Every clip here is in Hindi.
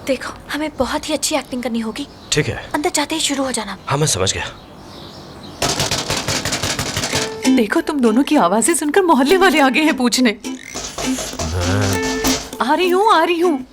देखो, हमें बहुत ही अच्छी एक्टिंग करनी होगी। ठीक है, अंदर जाते ही शुरू हो जाना। हाँ मैं समझ गया। देखो, तुम दोनों की आवाजें सुनकर मोहल्ले वाले आ गए हैं पूछने। आ रही हूँ।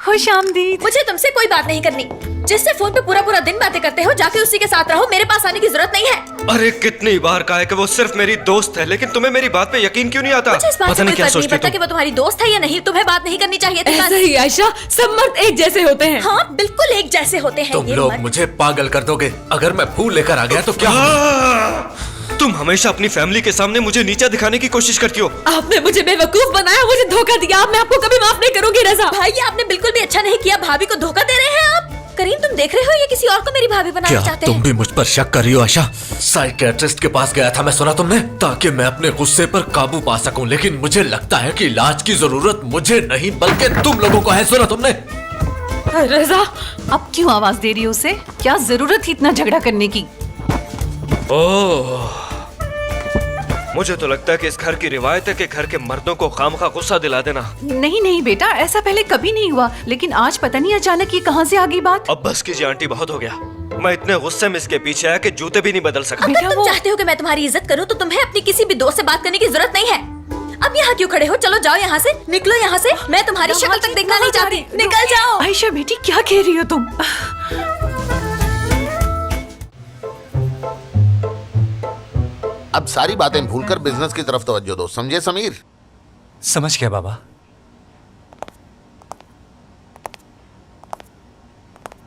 खुश आमदीद। मुझे तुमसे कोई बात नहीं करनी। जिससे फोन पे पूरा पूरा दिन बातें करते हो, जाके उसी के साथ रहो। मेरे पास आने की जरूरत नहीं है। अरे कितनी बार कहा है कि वो सिर्फ मेरी दोस्त है, लेकिन तुम्हें मेरी बात पे यकीन क्यों नहीं आता? मुझे इस बात से कोई फर्क नहीं पड़ता कि वो तुम्हारी दोस्त है या नहीं। तुम्हें बात नहीं करनी चाहिए थी। ऐसा ही आयशा, सब मर्द एक जैसे होते हैं। हाँ, बिल्कुल एक जैसे होते हैं। तुम ये लोग मर्द। मुझे पागल कर दोगे। अगर मैं फूल लेकर आ गया तो क्या होगा? तुम हमेशा अपनी फैमिली के सामने मुझे नीचा दिखाने की कोशिश करती हो। आपने मुझे बेवकूफ बनाया, मुझे धोखा दिया। मैं आपको कभी माफ नहीं करूंगी रजा। भाई, ये आपने बिल्कुल भी अच्छा नहीं किया। भाभी को धोखा दे रहे हैं आप। करीम, तुम देख रहे हो ये किसी और को मेरी भाभी बनाना क्या चाहते तुम हैं। भी मुझ पर शक कर रही हो आशा? साइकियाट्रिस्ट के पास गया था मैं, सुना तुमने? ताकि मैं अपने गुस्से पर काबू पा सकूं, लेकिन मुझे लगता है कि इलाज की जरूरत मुझे नहीं बल्कि तुम लोगों को है। सुना तुमने? रजा, अब क्यों आवाज दे रही हो उसे? क्या जरूरत थी इतना झगड़ा करने की? ओह, मुझे तो लगता है कि इस घर की रिवायत है कि घर के मर्दों को खामखा गुस्सा दिला देना। नहीं बेटा, ऐसा पहले कभी नहीं हुआ, लेकिन आज पता नहीं अचानक ये कहाँ से आ गई बात। अब बस कीजिए आंटी, बहुत हो गया। मैं इतने गुस्से में इसके पीछे आया कि जूते भी नहीं बदल सका। अगर तुम चाहते हो कि मैं तुम्हारी इज्जत करूं, तो तुम्हें अपनी किसी भी दोस्त से बात करने की जरूरत नहीं है। अब यहाँ क्यों खड़े हो? चलो जाओ यहाँ से, निकलो यहाँ से। मैं तुम्हारी शक्ल तक देखना नहीं चाहती। निकल जाओ। आयशा बेटी, क्या कह रही हो तुम? अब सारी बातें भूलकर बिजनेस की तरफ तवज्जो दो, समझे समीर? समझ गया बाबा।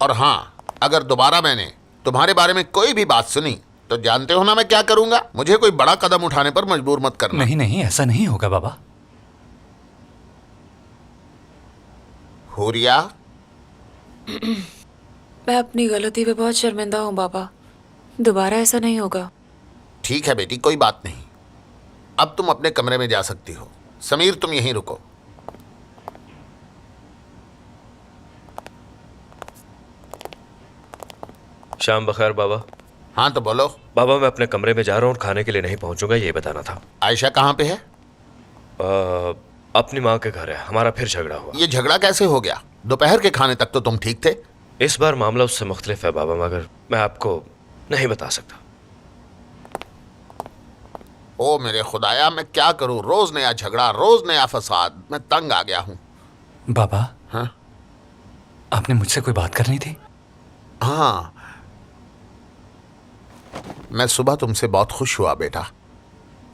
और हाँ, अगर दोबारा मैंने तुम्हारे बारे में कोई भी बात सुनी तो जानते हो ना मैं क्या करूंगा। मुझे कोई बड़ा कदम उठाने पर मजबूर मत करना। नहीं, ऐसा नहीं होगा बाबा। हुरिया, मैं अपनी गलती पे बहुत शर्मिंदा हूँ बाबा। दोबारा ऐसा नहीं होगा। ठीक है बेटी, कोई बात नहीं। अब तुम अपने कमरे में जा सकती हो। समीर, तुम यहीं रुको। शाम बखैर बाबा। हाँ तो बोलो। बाबा, मैं अपने कमरे में जा रहा हूँ और खाने के लिए नहीं पहुंचूंगा, ये बताना था। आयशा कहाँ पे है? अपनी माँ के घर है। हमारा फिर झगड़ा हुआ। ये झगड़ा कैसे हो गया? दोपहर के खाने तक तो तुम ठीक थे। इस बार मामला उससे मुख्तलिफ है बाबा, मगर मैं आपको नहीं बता सकता। ओ मेरे खुदाया, मैं क्या करूं? रोज नया झगड़ा, रोज नया फसाद। मैं तंग आ गया हूं। बाबा, हाँ? आपने मुझसे कोई बात करनी थी? हाँ, मैं सुबह तुमसे बहुत खुश हुआ बेटा,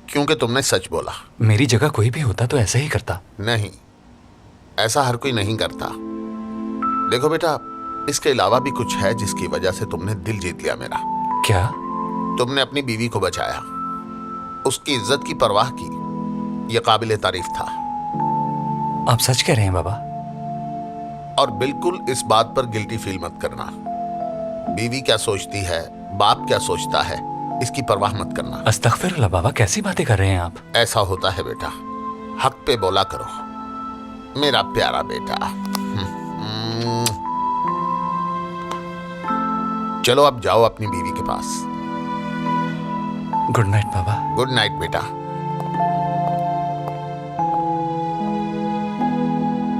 क्योंकि तुमने सच बोला। मेरी जगह कोई भी होता तो ऐसा ही करता। नहीं, ऐसा हर कोई नहीं करता। देखो बेटा, इसके अलावा भी कुछ है जिसकी वजह से तुमने दिल जीत लिया मेरा। क्या? तुमने अपनी बीवी को बचाया, उसकी इज्जत की परवाह की। यह काबिले तारीफ था। आप सच कह रहे हैं बाबा? और बिल्कुल इस बात पर गिल्टी फील मत करना। बीवी क्या सोचती है, बाप क्या सोचता है, इसकी परवाह मत करना। अस्तगफिरुल्लाह बाबा, कैसी बातें कर रहे हैं आप? ऐसा होता है बेटा, हक पे बोला करो मेरा प्यारा बेटा। चलो अब जाओ अपनी बीवी के पास। गुड नाइट बाबा। गुड नाइट बेटा।